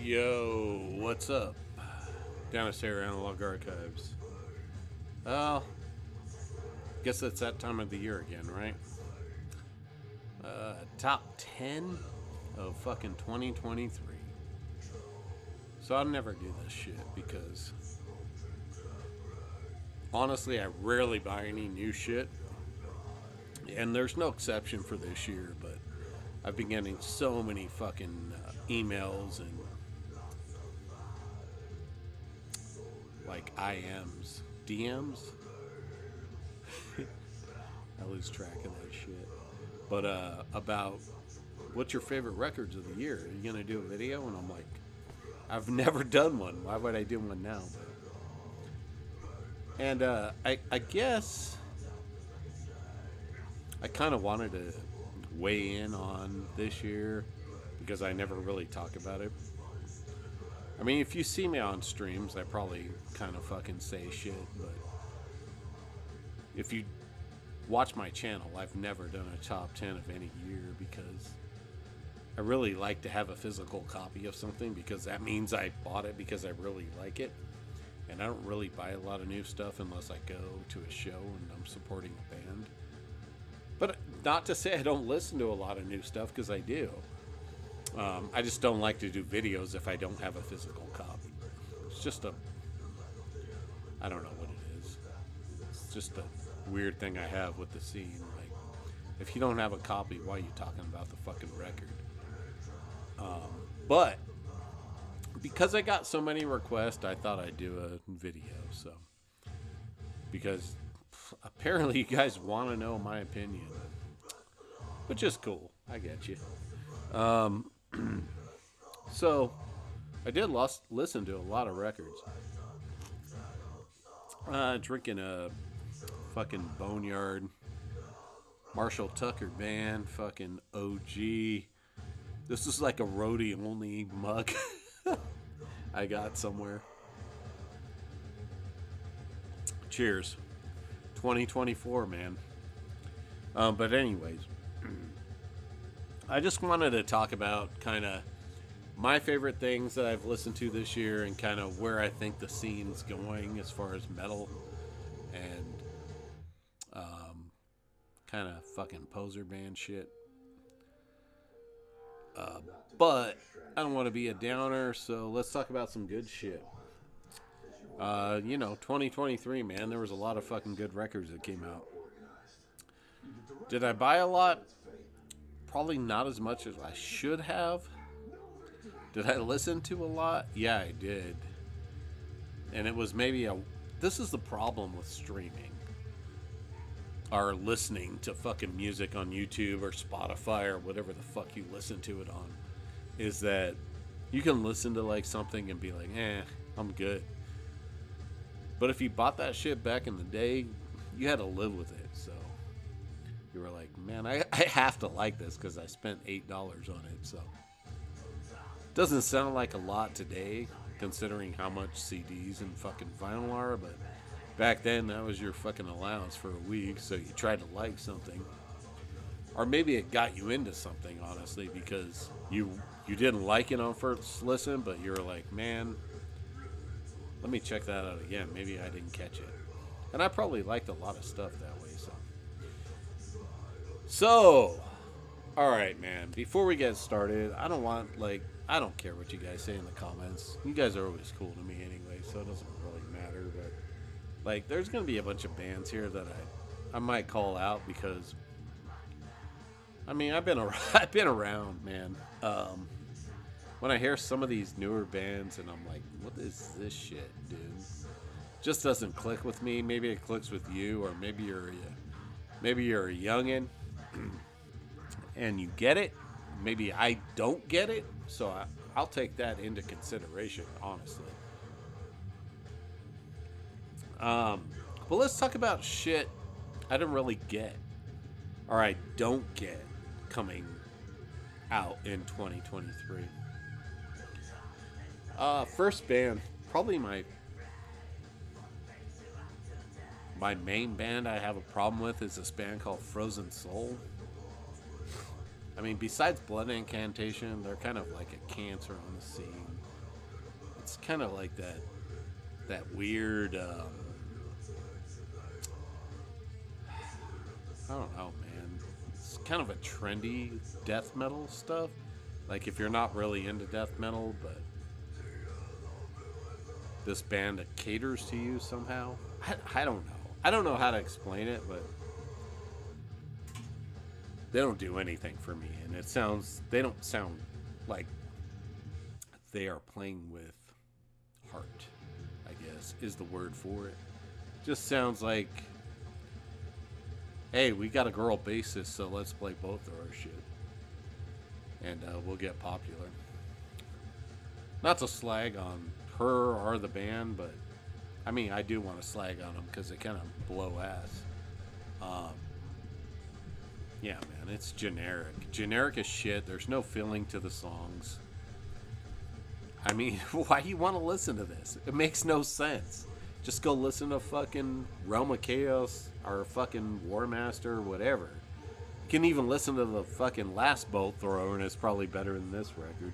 Yo, what's up? Dennis here, Analog Archives. Well, guess it's that time of the year again, right? Top 10 of fucking 2023. So I'll never do this shit because honestly, I rarely buy any new shit. And there's no exception for this year, but I've been getting so many fucking emails and like IMs, DMs. I lose track of that shit. But about what's your favorite records of the year? Are you gonna do a video? And I'm like, I've never done one. Why would I do one now? And I guess I kind of wanted to weigh in on this year because I never really talk about it. I mean, if you see me on streams, I probably kind of fucking say shit, but if you watch my channel, I've never done a top 10 of any year because I really like to have a physical copy of something because that means I bought it because I really like it. And I don't really buy a lot of new stuff unless I go to a show and I'm supporting a band. But not to say I don't listen to a lot of new stuff because I do. I just don't like to do videos if I don't have a physical copy. It's just I don't know what it is. It's just a weird thing I have with the scene. Like, if you don't have a copy, why are you talking about the fucking record? But because I got so many requests, I thought I'd do a video. So, because apparently you guys want to know my opinion, which is cool. I get you. So, I did listen to a lot of records. Drinking a fucking Boneyard Marshall Tucker band, fucking OG. This is like a roadie only mug I got somewhere. Cheers. 2024, man. But anyways, I just wanted to talk about kind of my favorite things that I've listened to this year and kind of where I think the scene's going as far as metal and kind of fucking poser band shit. But I don't want to be a downer, so let's talk about some good shit. 2023, man, there was a lot of fucking good records that came out. Did I buy a lot? Probably not as much as I should have. Did I listen to a lot? Yeah, I did. And it was maybe this is the problem with streaming. Or listening to fucking music on YouTube or Spotify or whatever the fuck you listen to it on. Is that you can listen to like something and be like, I'm good. But if you bought that shit back in the day, you had to live with it. So you were like, man, I have to like this because I spent $8 on it. So doesn't sound like a lot today, considering how much CDs and fucking vinyl are. But back then, that was your fucking allowance for a week. So you tried to like something, or maybe it got you into something, honestly, because you didn't like it on first listen, but you were like, man, let me check that out again. Maybe I didn't catch it. And I probably liked a lot of stuff that way. So, all right, man. Before we get started, I don't care what you guys say in the comments. You guys are always cool to me anyway, so it doesn't really matter. But like, there's gonna be a bunch of bands here that I might call out because I mean I've been around, man. When I hear some of these newer bands and I'm like, what is this shit, dude? Just doesn't click with me. Maybe it clicks with you, or maybe you're a youngin' and you get it. Maybe I don't get it, so I'll take that into consideration, honestly. But let's talk about shit I didn't really get, or I don't get, coming out in 2023. First band, probably my main band I have a problem with is this band called Frozen Soul. I mean, besides Blood Incantation, they're kind of like a cancer on the scene. It's kind of like that weird. I don't know, man. It's kind of a trendy death metal stuff. Like if you're not really into death metal, but this band that caters to you somehow. I don't know. I don't know how to explain it, but they don't do anything for me, and they don't sound like they are playing with heart, I guess is the word for it. Just sounds like, hey, we got a girl bassist, so let's play both of our shit, and we'll get popular. Not to slag on her or the band, but I mean, I do want to slag on them because they kind of blow ass. Yeah, man, it's generic. Generic as shit. There's no feeling to the songs. I mean, why do you want to listen to this? It makes no sense. Just go listen to fucking Realm of Chaos or fucking War Master or whatever. You can even listen to the fucking last Bolt Thrower, and it's probably better than this record.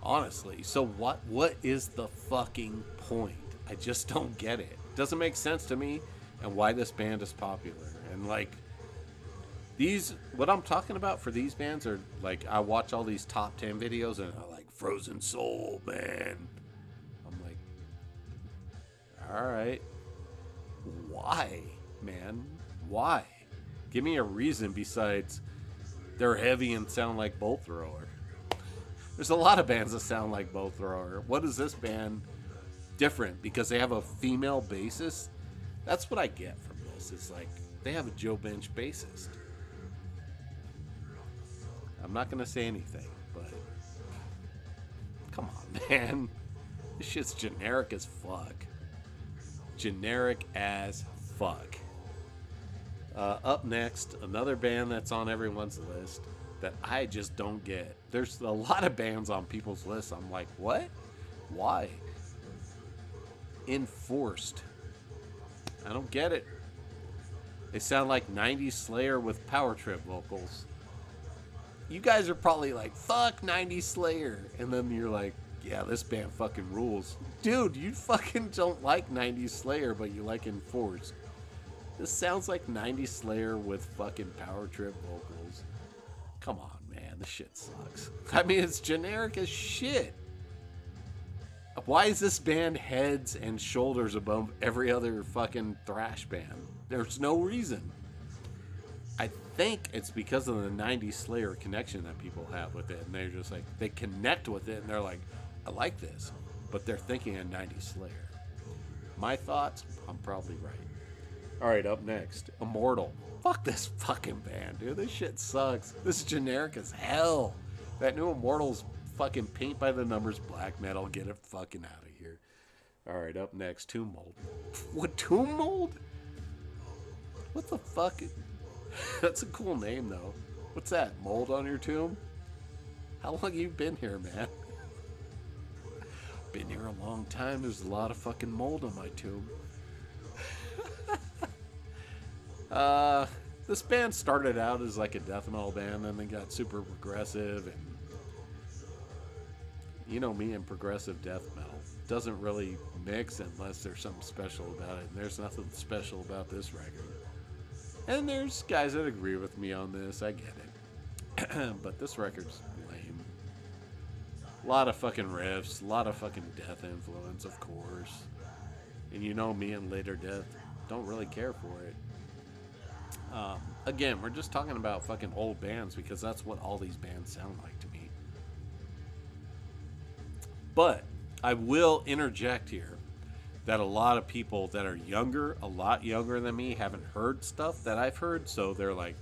Honestly. So what is the fucking point? I just don't get it. Doesn't make sense to me, and why this band is popular. And like, what I'm talking about for these bands are like, I watch all these top 10 videos and I like Frozen Soul, man. I'm like, all right, why, man? Why? Give me a reason besides they're heavy and sound like Bolt Thrower. There's a lot of bands that sound like Bolt Thrower. What is this band different because they have a female bassist? That's what I get from this. It's like they have a Joe Bench bassist. I'm not gonna say anything, but come on, man. This shit's generic as fuck. Generic as fuck. Up next, another band that's on everyone's list that I just don't get. There's a lot of bands on people's lists. I'm like, what? Why? Enforced. I don't get it. They sound like 90s Slayer with power trip vocals. You guys are probably like, fuck 90s Slayer. And then you're like, yeah, this band fucking rules. Dude, you fucking don't like 90s Slayer, but you like Enforced. This sounds like 90s Slayer with fucking power trip vocals. Come on, man. This shit sucks. I mean, it's generic as shit. Why is this band heads and shoulders above every other fucking thrash band? There's no reason. I think it's because of the 90s Slayer connection that people have with it. And they're just like, they connect with it and they're like, I like this. But they're thinking of 90s Slayer. My thoughts, I'm probably right. Alright, up next, Immortal. Fuck this fucking band, dude. This shit sucks. This is generic as hell. That new Immortal's fucking paint by the numbers black metal. Get it fucking out of here. Alright, up next, Tomb Mold. What, Tomb Mold? What the fuck? That's a cool name, though. What's that, mold on your tomb? How long have you been here, man? Been here a long time. There's a lot of fucking mold on my tomb. This band started out as like a death metal band, and then got super progressive, and you know me and progressive death metal. Doesn't really mix unless there's something special about it, and there's nothing special about this record. And there's guys that agree with me on this, I get it. But this record's lame. A lot of fucking riffs, a lot of fucking death influence, of course. And you know me and later death don't really care for it. Again, we're just talking about fucking old bands because that's what all these bands sound like to me. But I will interject here that a lot of people that are younger, a lot younger than me, haven't heard stuff that I've heard, so they're like,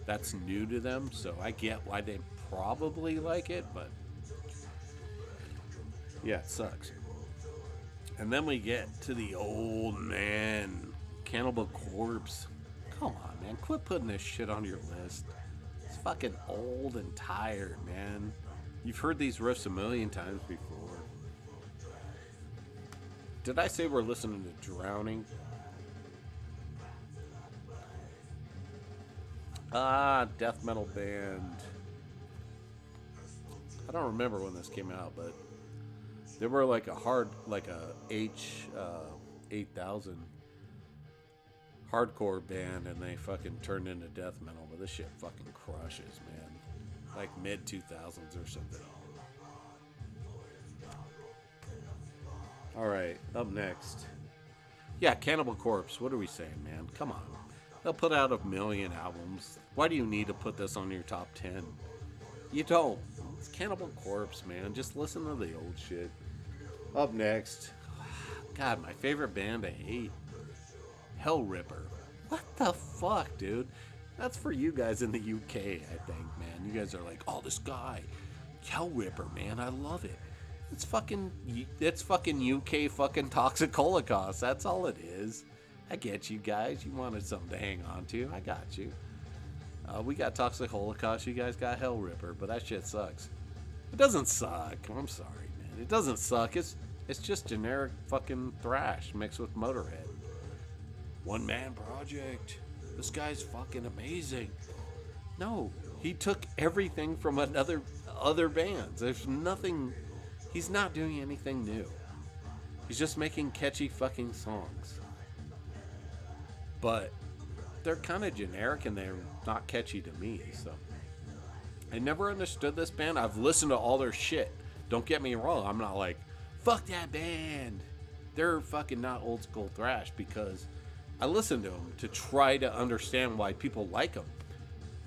that's new to them. So I get why they probably like it, but yeah, it sucks. And then we get to the old man, Cannibal Corpse. Come on, man, quit putting this shit on your list. It's fucking old and tired, man. You've heard these riffs a million times before. Did I say we're listening to Drowning? Death metal band. I don't remember when this came out, but They were like like a H 8000 hardcore band, and they fucking turned into death metal. But this shit fucking crushes, man. Like mid 2000s or something. All right, up next. Yeah, Cannibal Corpse. What are we saying, man? Come on. They'll put out 1,000,000 albums. Why do you need to put this on your top 10? You don't. It's Cannibal Corpse, man. Just listen to the old shit. Up next. God, my favorite band I hate. Hell Ripper. What the fuck, dude? That's for you guys in the UK, I think, man. You guys are like, oh, this guy. Hell Ripper, man. I love it. It's fucking UK fucking Toxic Holocaust. That's all it is. I get you guys. You wanted something to hang on to. I got you. We got Toxic Holocaust. You guys got Hell Ripper, but that shit sucks. It doesn't suck. I'm sorry, man. It doesn't suck. It's just generic fucking thrash mixed with Motorhead. One man project. This guy's fucking amazing. No, he took everything from other bands. There's nothing. He's not doing anything new. He's just making catchy fucking songs. But they're kind of generic and they're not catchy to me, so. I never understood this band. I've listened to all their shit. Don't get me wrong. I'm not like, fuck that band. They're fucking not old school thrash, because I listened to them to try to understand why people like them.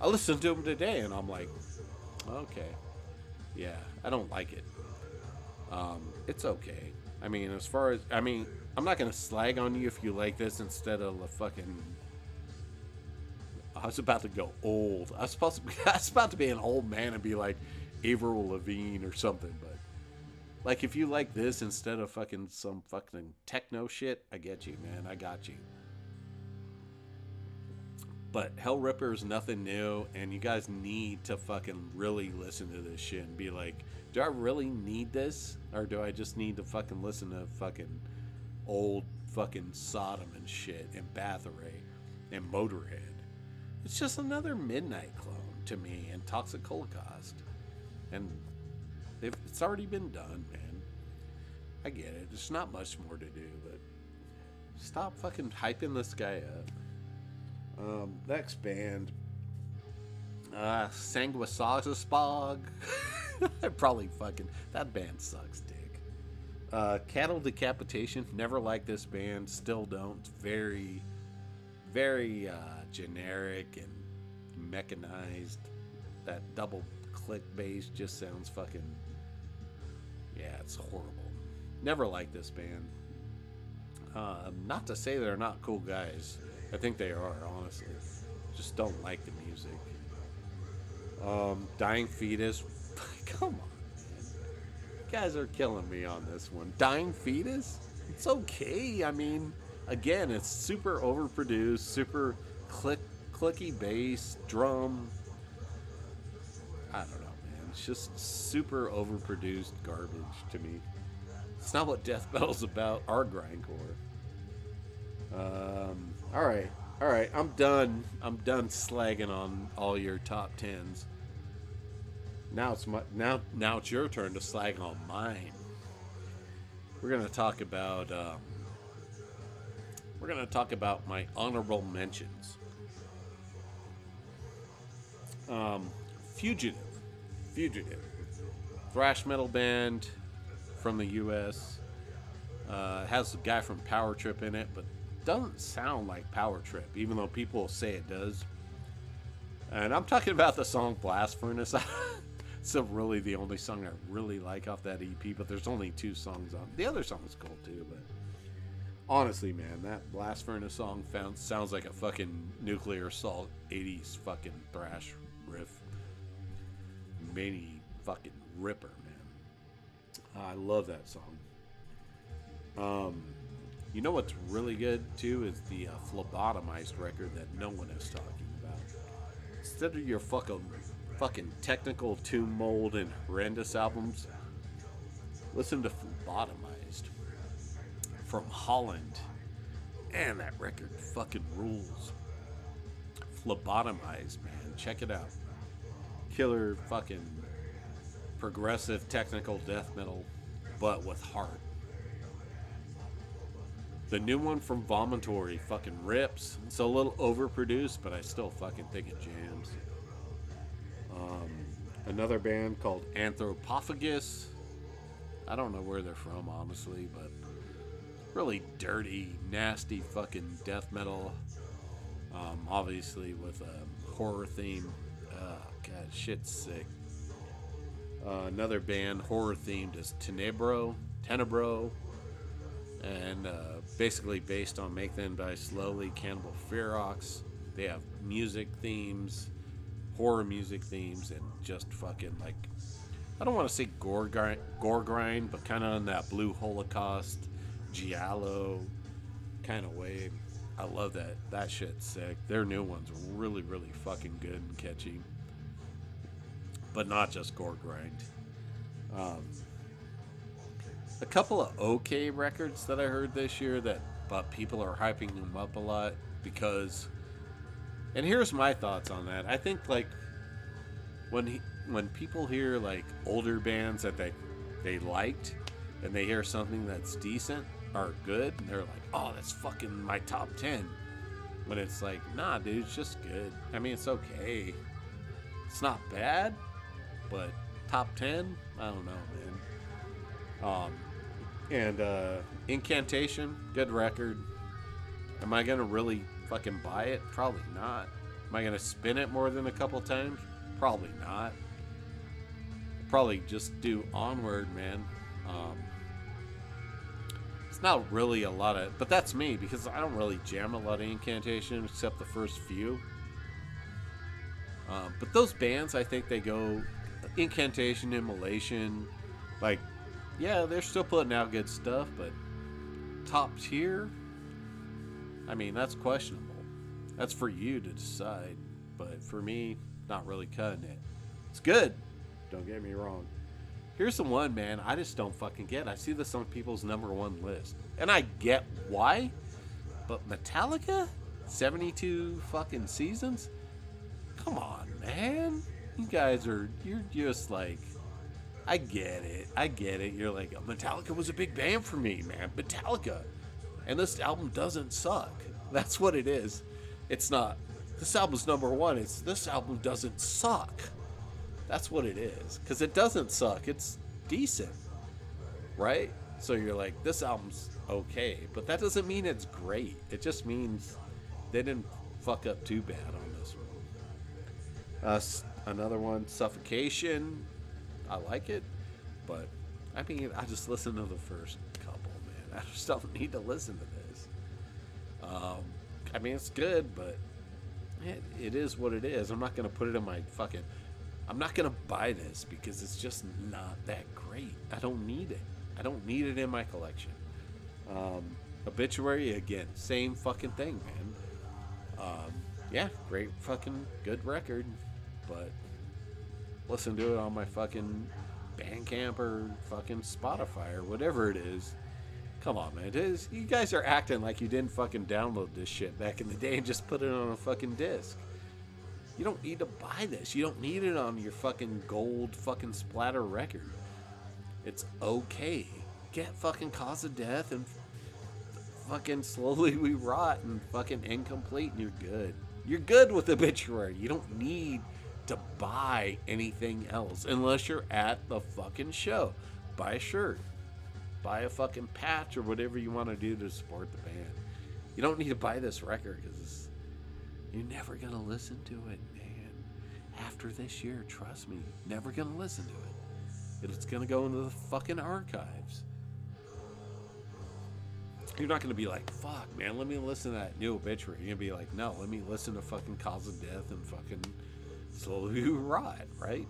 I listened to them today and I'm like, okay. Yeah, I don't like it. It's okay. I mean, I'm not gonna slag on you if you like this instead of the fucking. I was about to go old. I was about to be an old man and be like Avril Lavigne or something, but like if you like this instead of fucking some fucking techno shit, I get you, man. I got you. But Hell Ripper is nothing new, and you guys need to fucking really listen to this shit and be like, do I really need this? Or do I just need to fucking listen to fucking old fucking Sodom and shit and Bathory and Motorhead? It's just another Midnight clone to me and Toxic Holocaust. And it's already been done, man. I get it. There's not much more to do, but stop fucking hyping this guy up. Next band, Sanguisagspog. Probably fucking, that band sucks dick. Cattle Decapitation, never liked this band, still don't. It's very, very generic and mechanized. That double click bass just sounds fucking, yeah, it's horrible. Never liked this band. Not to say they're not cool guys. I think they are, honestly. Just don't like the music. Dying Fetus. Come on, man. You guys are killing me on this one. Dying Fetus? It's okay. I mean, again, it's super overproduced, super clicky bass, drum. I don't know, man. It's just super overproduced garbage to me. It's not what death metal's about, or grindcore. All right. I'm done slagging on all your top tens. Now it's your turn to slag on mine. We're gonna talk about my honorable mentions. Fugitive, thrash metal band from the U.S. Has a guy from Power Trip in it, but doesn't sound like Power Trip, even though people say it does. And I'm talking about the song Blast Furnace. It's really the only song I really like off that EP, but there's only 2 songs on. The other song is cool too, but honestly, man, that Blast Furnace song sounds like a fucking Nuclear Assault 80s fucking thrash riff. Many fucking ripper, man. I love that song. You know what's really good too is the Phlebotomized record that no one is talking about. Instead of your fucking technical tomb mold and horrendous albums, listen to Phlebotomized from Holland. Man, that record fucking rules. Phlebotomized, man, check it out. Killer fucking progressive technical death metal but with heart. The new one from Vomitory fucking rips. It's a little overproduced, but I still fucking think it jams. Another band called Anthropophagus. I don't know where they're from, honestly, but really dirty, nasty fucking death metal. Obviously with a horror theme. God, shit's sick. Another band, horror themed, is Tenebro. And basically based on Make Them Die Slowly, Cannibal Ferox. They have music themes, horror music themes, and just fucking like, I don't want to say gore grind, but kind of in that Blue Holocaust, giallo kind of way. I love that. That shit's sick. Their new one's really, really fucking good and catchy. But not just gore grind. A couple of okay records that I heard this year but people are hyping them up a lot because, and here's my thoughts on that. I think like when people hear like older bands that they liked and they hear something that's decent or good, and they're like, oh, that's fucking my top 10. When it's like, nah, dude, it's just good. I mean, it's okay. It's not bad, but top 10? I don't know, man. And Incantation, good record. Am I gonna really fucking buy it? Probably not. Am I gonna spin it more than a couple times? Probably not. Probably just do Onward, man. It's not really a lot of, but that's me because I don't really jam a lot of Incantation except the first few. But those bands, I think they go Incantation, Immolation, like, yeah, they're still putting out good stuff, but top tier, I mean, that's questionable. That's for you to decide, but for me, not really cutting it. It's good, don't get me wrong. Here's the one, man, I just don't fucking get. I see this on people's #1 list, and I get why, but Metallica, 72 fucking seasons? Come on, man. You guys you're just like, I get it. You're like, Metallica was a big band for me, man. Metallica. And this album doesn't suck. That's what it is. It's not, this album's #1. It's, this album doesn't suck. That's what it is. Because it doesn't suck. It's decent. Right? So you're like, this album's okay. But that doesn't mean it's great. It just means they didn't fuck up too bad on this one. Another one, Suffocation. I like it, but I mean, I just listen to the first couple, man. I just don't need to listen to this. I mean, it's good, but it is what it is. I'm not going to put it in my fucking, I'm not going to buy this because it's just not that great. I don't need it. I don't need it in my collection. Obituary, again, same fucking thing, man. Yeah, great fucking good record, but listen to it on my fucking Bandcamp or fucking Spotify or whatever it is. Come on, man. It is, you guys are acting like you didn't fucking download this shit back in the day and just put it on a fucking disc. You don't need to buy this. You don't need it on your fucking gold fucking splatter record. It's okay. Get fucking Cause of Death and fucking Slowly We Rot and fucking Incomplete and you're good. You're good with Obituary. You don't need to buy anything else unless you're at the fucking show. Buy a shirt, buy a fucking patch or whatever you want to do to support the band. You don't need to buy this record because you're never gonna listen to it, man. After this year, trust me, never gonna listen to it. It's gonna go into the fucking archives. You're not gonna be like, fuck, man, let me listen to that new Obituary. You're gonna be like, no, let me listen to fucking Cause of Death and fucking Slowly We Rot, right?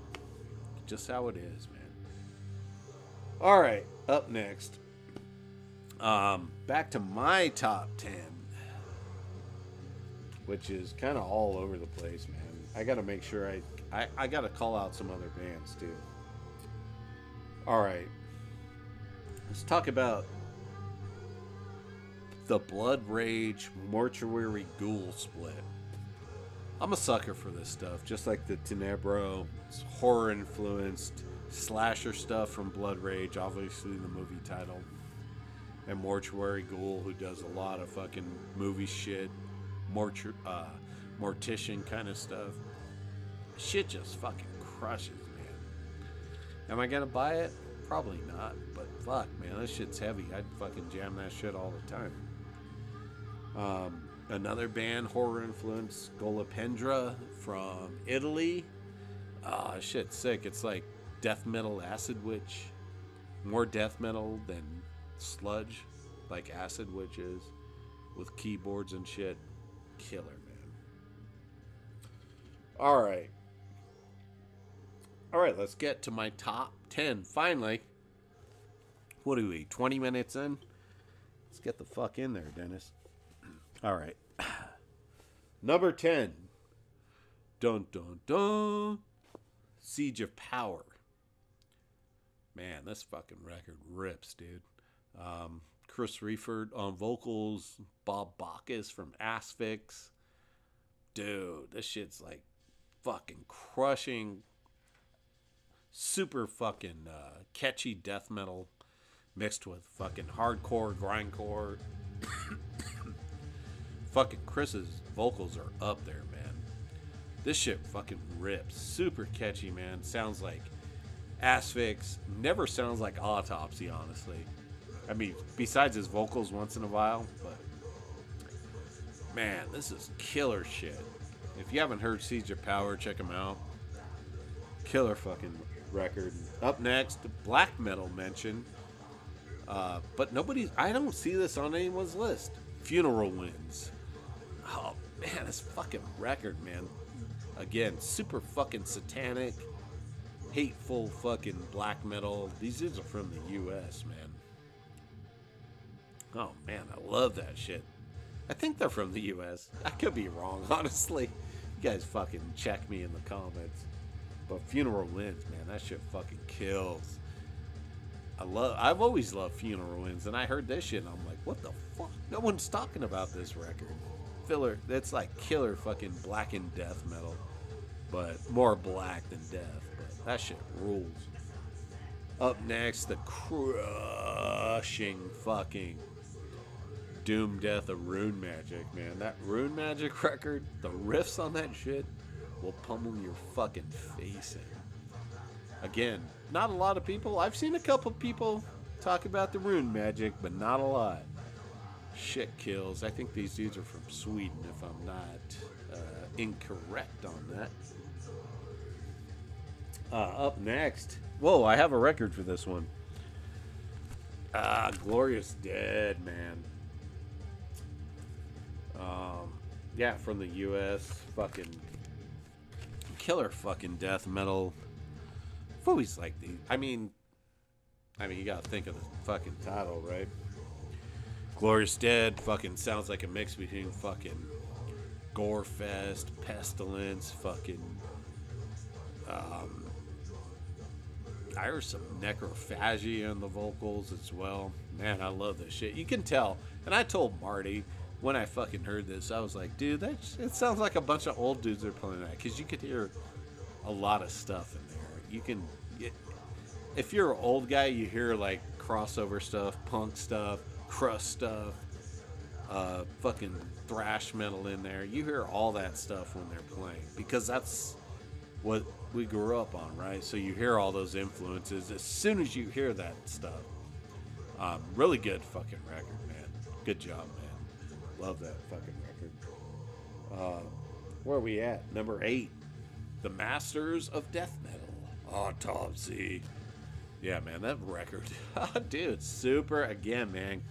Just how it is, man. All right, up next. Back to my top 10, which is kind of all over the place, man. I got to make sure I got to call out some other bands too. All right, let's talk about the Blood Rage Mortuary Ghoul split. I'm a sucker for this stuff, just like the Tenebro. It's horror influenced, slasher stuff from Blood Rage, obviously the movie title. And Mortuary Ghoul, who does a lot of fucking movie shit, mortician kind of stuff. Shit just fucking crushes, man. Am I gonna buy it? Probably not, but fuck, man, this shit's heavy. I'd fucking jam that shit all the time. Another band, horror influence, Golopendra from Italy. Shit's sick. It's like death metal Acid Witch. More death metal than sludge, like Acid Witch is, with keyboards and shit. Killer, man. Alright, let's get to my top 10. Finally. What are we, 20 minutes in? Let's get the fuck in there, Dennis. Alright. Number 10. Dun dun dun. Siege of Power. Man, this fucking record rips, dude. Chris Reifert on vocals. Bob Bacchus from Asphyx. Dude, this shit's like fucking crushing. Super fucking catchy death metal mixed with fucking hardcore, grindcore. Fucking Chris's vocals are up there, man. This shit fucking rips. Super catchy, man. Sounds like Asphyx. Never sounds like Autopsy, honestly. I mean, besides his vocals once in a while, but man, this is killer shit. If you haven't heard Siege of Power, check him out. Killer fucking record. Up next, black metal mention. But I don't see this on anyone's list. Funeral Winds. Oh man, this fucking record, man. Again, super fucking satanic, hateful fucking black metal. These dudes are from the US, man. Oh man, I love that shit. I think they're from the US. I could be wrong, honestly. You guys fucking check me in the comments. But Funeral Winds, man, that shit fucking kills. I've always loved Funeral Winds, and I heard this shit and I'm like, what the fuck? No one's talking about this record. Filler, that's like killer fucking black and death metal, but more black than death. But that shit rules. Up next, the crushing fucking doom death of Rune Magic, man. That Rune Magic record, the riffs on that shit will pummel your fucking face in. Again, not a lot of people. I've seen a couple people talk about the Rune Magic, but not a lot. Shit kills. I think these dudes are from Sweden, if I'm not incorrect on that. Up next. Whoa, I have a record for this one. Glorious Dead, man. Yeah, from the US. Fucking killer fucking death metal. I've always liked these. I mean, you gotta think of the fucking title, right? Glorious Dead fucking sounds like a mix between fucking Gorefest, Pestilence, fucking I heard some necrophagia in the vocals as well. Man, I love this shit. You can tell. And I told Marty when I fucking heard this, I was like, dude, it sounds like a bunch of old dudes are playing that, because you could hear a lot of stuff in there. If you're an old guy, you hear like crossover stuff, punk stuff, crust stuff, fucking thrash metal in there. You hear all that stuff when they're playing, because that's what we grew up on, right? So you hear all those influences as soon as you hear that stuff. Really good fucking record, man. Good job, man. Love that fucking record. Where are we at? Number 8. The Masters of Death Metal. Autopsy. Yeah, man, that record. Dude, super. Again, man.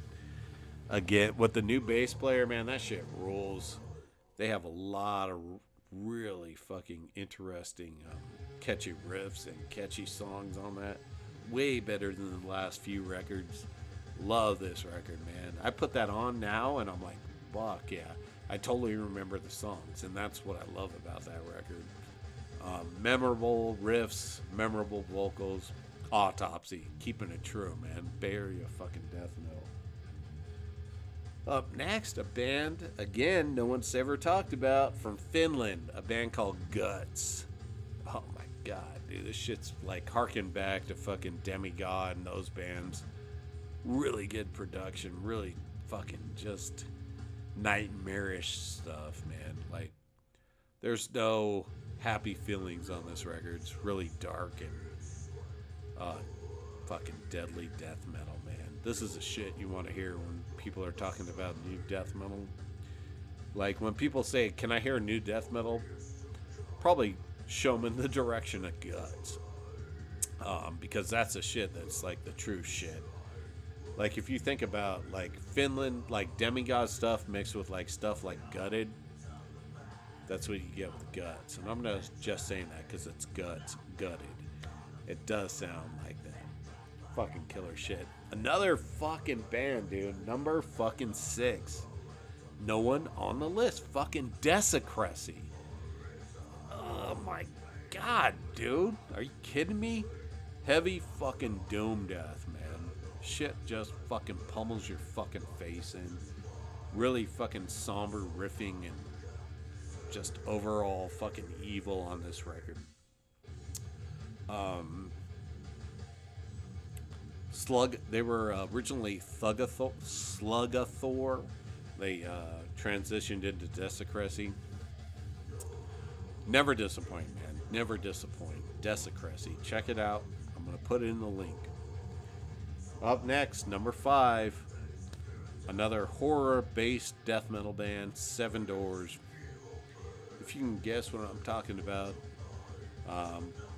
Again, with the new bass player, man, that shit rules. They have a lot of really fucking interesting, catchy riffs and catchy songs on that. Way better than the last few records. Love this record, man. I put that on now and I'm like, fuck yeah. I totally remember the songs, and that's what I love about that record. Memorable riffs, memorable vocals. Autopsy, keeping it true, man. Bay Area fucking death metal. Up next, a band, again, no one's ever talked about, from Finland, a band called Guts. Oh my God, dude, this shit's like harking back to fucking Demigod and those bands. Really good production, really fucking just nightmarish stuff, man. Like, there's no happy feelings on this record. It's really dark and fucking deadly death metal, man. This is the shit you want to hear when people are talking about new death metal. Like, when people say, can I hear new death metal? Probably show them in the direction of Guts. Because that's the shit that's like the true shit. Like, if you think about like Finland, like Demigod stuff mixed with like stuff like Gutted, that's what you get with Guts. And I'm not just saying that because it's Guts, Gutted. It does sound like that. Fucking killer shit. Another fucking band, dude. Number fucking 6. No one on the list. Fucking Desecracy. Oh my god, dude. Are you kidding me? Heavy fucking doom death, man. Shit just fucking pummels your fucking face in. Really fucking somber riffing and just overall fucking evil on this record. They were originally Sluggathor. They transitioned into Desecracy. Never disappoint, man. Never disappoint. Desecracy. Check it out. I'm going to put it in the link. Up next, number 5. Another horror-based death metal band, Seven Doors. If you can guess what I'm talking about.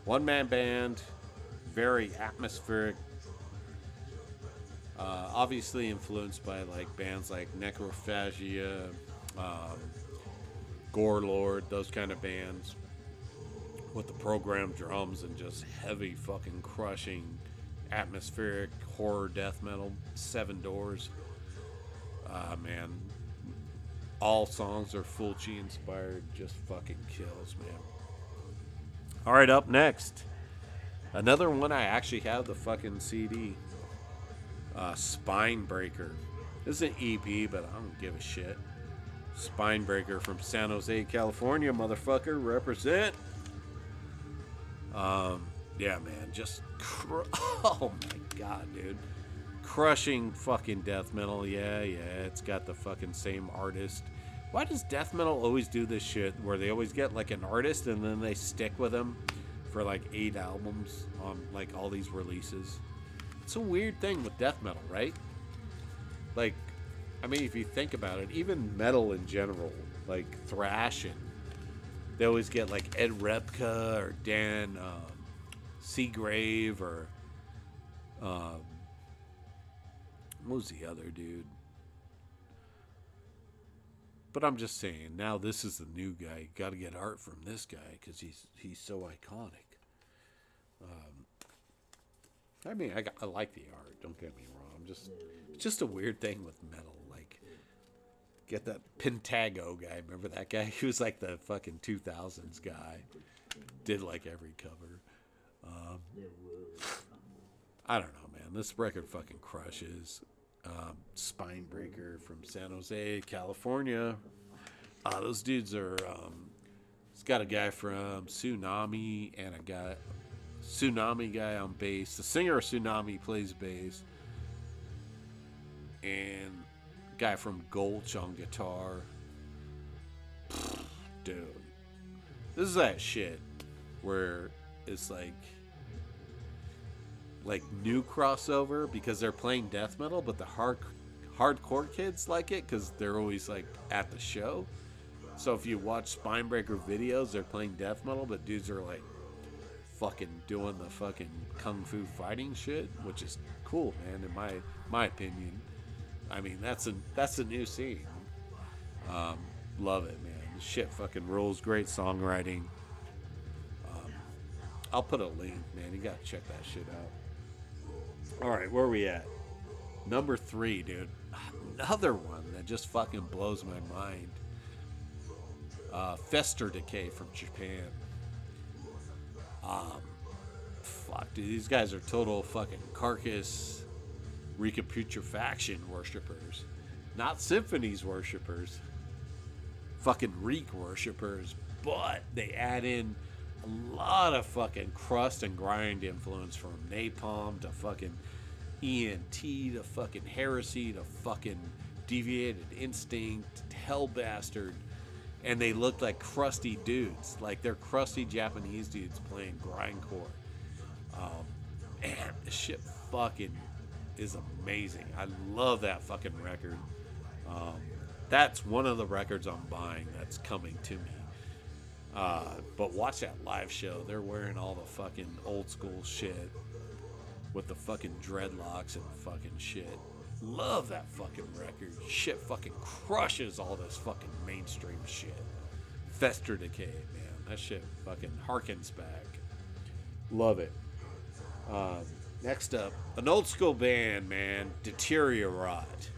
One-man band. Very atmospheric. Obviously influenced by like bands like Necrophagia, Gore Lord, those kind of bands with the programmed drums and just heavy fucking crushing atmospheric horror death metal. Seven Doors. Man, all songs are Fulci inspired. Just fucking kills, man. All right, up next, another one I actually have the fucking CD. Spinebreaker. This is an EP, but I don't give a shit. Spinebreaker from San Jose, California, motherfucker. Represent. Yeah, man. Just oh my god, dude. Crushing fucking death metal. Yeah. It's got the fucking same artist. Why does death metal always do this shit where they always get like an artist and then they stick with them for like 8 albums on like all these releases? It's a weird thing with death metal, right? Like, I mean, if you think about it, even metal in general, like thrash, and they always get like Ed Repka or Dan Seagrave or what was the other dude? But I'm just saying, now this is the new guy. You got to get art from this guy because he's so iconic. I mean, I like the art. Don't get me wrong. It's just a weird thing with metal. Like, get that Pentago guy. Remember that guy? He was like the fucking 2000s guy. Did like every cover. I don't know, man. This record fucking crushes. Spinebreaker from San Jose, California. Those dudes are. It's got a guy from Tsunami and a guy. Tsunami guy on bass. The singer of Tsunami plays bass. And guy from Gulch on guitar. Dude. This is that shit where it's like new crossover because they're playing death metal, but the hardcore kids like it because they're always like at the show. So if you watch Spinebreaker videos, they're playing death metal, but dudes are like fucking doing the fucking kung fu fighting shit, which is cool, man, in my opinion. I mean, that's a new scene. Love it, man. This shit fucking rules. Great songwriting. I'll put a link, man. You gotta check that shit out. All right, where are we at? Number 3, dude. Another one that just fucking blows my mind. Fester Decay from Japan. Fuck, dude. These guys are total fucking carcass recaputrefaction worshippers. Not symphonies worshippers. Fucking reek worshippers. But they add in a A lot of fucking crust and grind influence from Napalm to fucking ENT to fucking Heresy to fucking Deviated Instinct, Hell Bastard. And they look like crusty dudes. Like they're crusty Japanese dudes playing grindcore. Man, this shit fucking is amazing. I love that fucking record. That's one of the records I'm buying that's coming to me. But watch that live show. They're wearing all the fucking old school shit with the fucking dreadlocks and fucking shit. Love that fucking record. Shit fucking crushes all this fucking mainstream shit. Fester Decay, man. That shit fucking harkens back. Love it. Next up, an old school band, man. Deteriorate.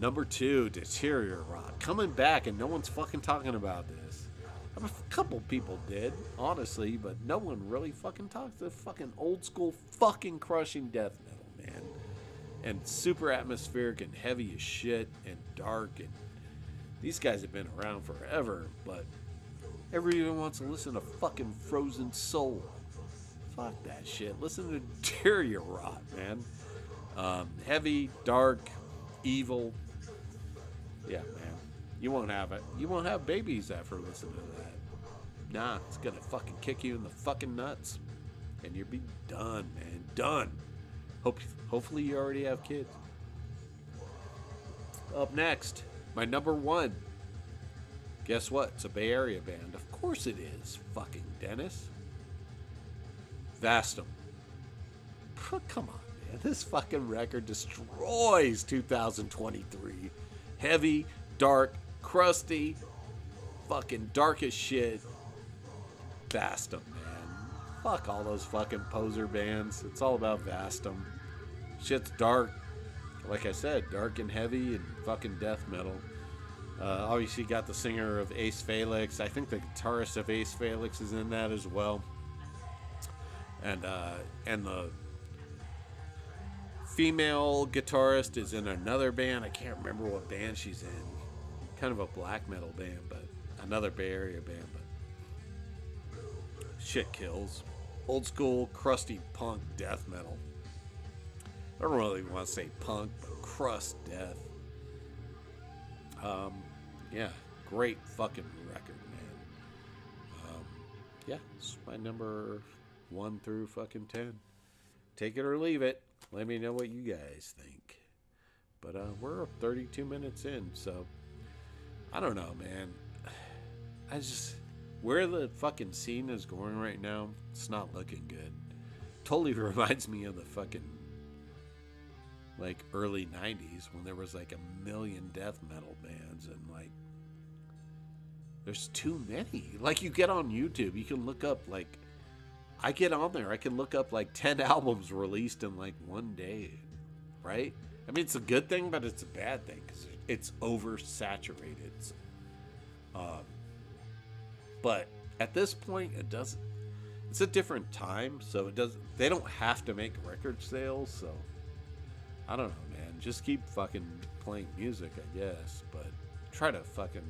Number 2, Deteriorate. Coming back, and no one's fucking talking about this. I mean, a couple people did, honestly, but no one really fucking talks. The fucking old school fucking crushing death metal, man. And super atmospheric and heavy as shit and dark. And these guys have been around forever, but everyone wants to listen to fucking Frozen Soul. Fuck that shit. Listen to Deteriorate, man. Heavy, dark, evil. Yeah, man. You won't have it. You won't have babies after listening to that. Nah, it's gonna fucking kick you in the fucking nuts. And you'll be done, man. Done. Hopefully you already have kids. Up next, my number 1. Guess what? It's a Bay Area band. Of course it is. Fucking Dennis. Vastum. Come on, man. This fucking record destroys 2023. Heavy, dark, crusty, fucking dark as shit. Vastum, man. Fuck all those fucking poser bands. It's all about Vastum. Shit's dark. Like I said, dark and heavy and fucking death metal. Obviously got the singer of Ace Felix. I think the guitarist of Ace Felix is in that as well. And the female guitarist is in another band. I can't remember what band she's in. Kind of a black metal band, but another Bay Area band. But shit kills. Old school, crusty punk death metal. I don't really want to say punk, but crust death. Yeah, great fucking record, man. Yeah, it's my number 1 through fucking 10. Take it or leave it. Let me know what you guys think. But we're 32 minutes in, so I don't know, man. Where the fucking scene is going right now, it's not looking good. Totally reminds me of the fucking like early 90s when there was like a million death metal bands, and like there's too many. Like you get on YouTube, you can look up like I get on there, I can look up like 10 albums released in like one day, right? I mean, it's a good thing, but it's a bad thing because it's oversaturated. But at this point, it doesn't. It's a different time, so it doesn't. They don't have to make record sales, so I don't know, man. Just keep fucking playing music, I guess, but try to fucking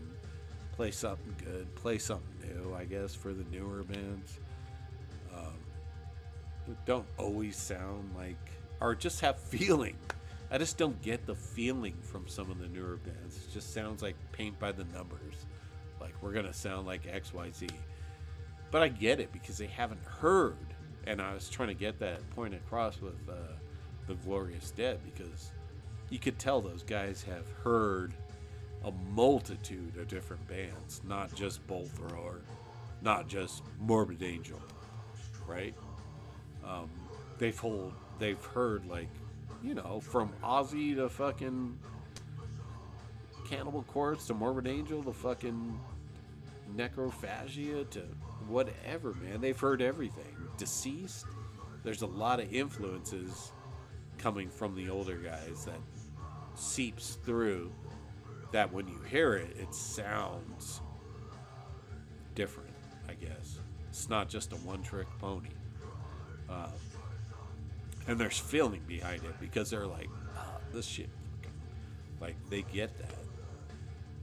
play something good, play something new, I guess, for the newer bands. Don't always sound like, or just have feeling. I just don't get the feeling from some of the newer bands. It just sounds like paint by the numbers. Like, we're going to sound like XYZ. But I get it because they haven't heard. And I was trying to get that point across with the Glorious Dead, because you could tell those guys have heard a multitude of different bands. Not just Bolt Thrower. Not just Morbid Angel. Right? They've heard, like, you know, from Ozzy to fucking Cannibal Corpse to Morbid Angel to fucking Necrophagia to whatever, man. They've heard everything. Deceased. There's a lot of influences coming from the older guys that seeps through, that when you hear it, it sounds different, I guess. It's not just a one-trick pony. And there's feeling behind it, because they're like, oh, this shit, like, they get that.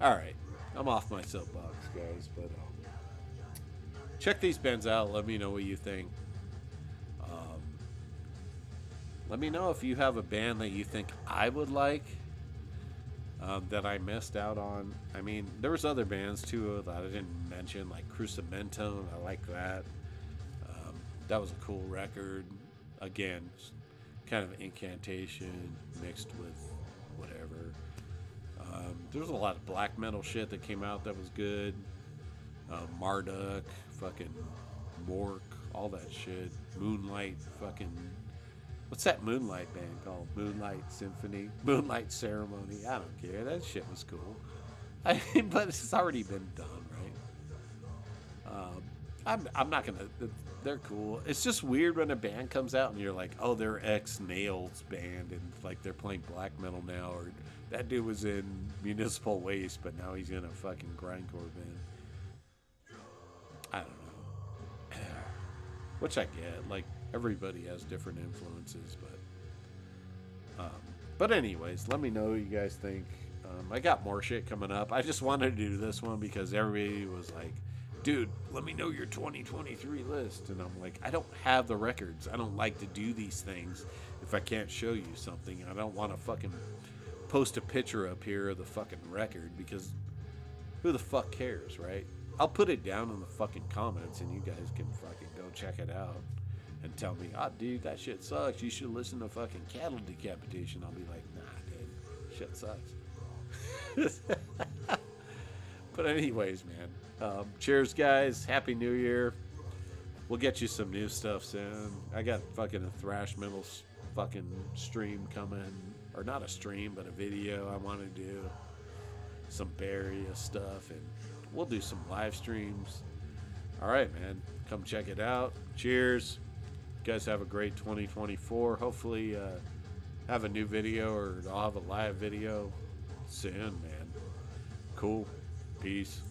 Alright, I'm off my soapbox, guys, but check these bands out. Let me know what you think. Let me know if you have a band that you think I would like, that I missed out on. I mean, there was other bands too that I didn't mention, like Crucimento. I like that. That was a cool record. Again, kind of incantation mixed with whatever. There was a lot of black metal shit that came out that was good. Marduk, fucking Mork, all that shit. Moonlight, fucking... What's that Moonlight band called? Moonlight Symphony? Moonlight Ceremony? I don't care. That shit was cool. I mean, but it's already been done, right? I'm not gonna... They're cool. It's just weird when a band comes out and you're like, oh, they're ex-Nails band and like they're playing black metal now, or that dude was in Municipal Waste but now he's in a fucking grindcore band. I don't know. Which I get. Like, everybody has different influences, but anyways, let me know what you guys think. I got more shit coming up. I just wanted to do this one because everybody was like, dude, let me know your 2023 list. And I'm like, I don't have the records. I don't like to do these things if I can't show you something. I don't want to fucking post a picture up here of the fucking record because who the fuck cares, right? I'll put it down in the fucking comments and you guys can fucking go check it out and tell me, oh, dude, that shit sucks. You should listen to fucking Cattle Decapitation. I'll be like, nah, dude, shit sucks. But anyways, man. Cheers, guys. Happy New Year. We'll get you some new stuff soon. I got fucking a thrash metal fucking stream coming. Or not a stream, but a video I want to do. Some Barrier stuff. And we'll do some live streams. Alright, man. Come check it out. Cheers. You guys have a great 2024. Hopefully have a new video or I'll have a live video soon, man. Cool. Peace.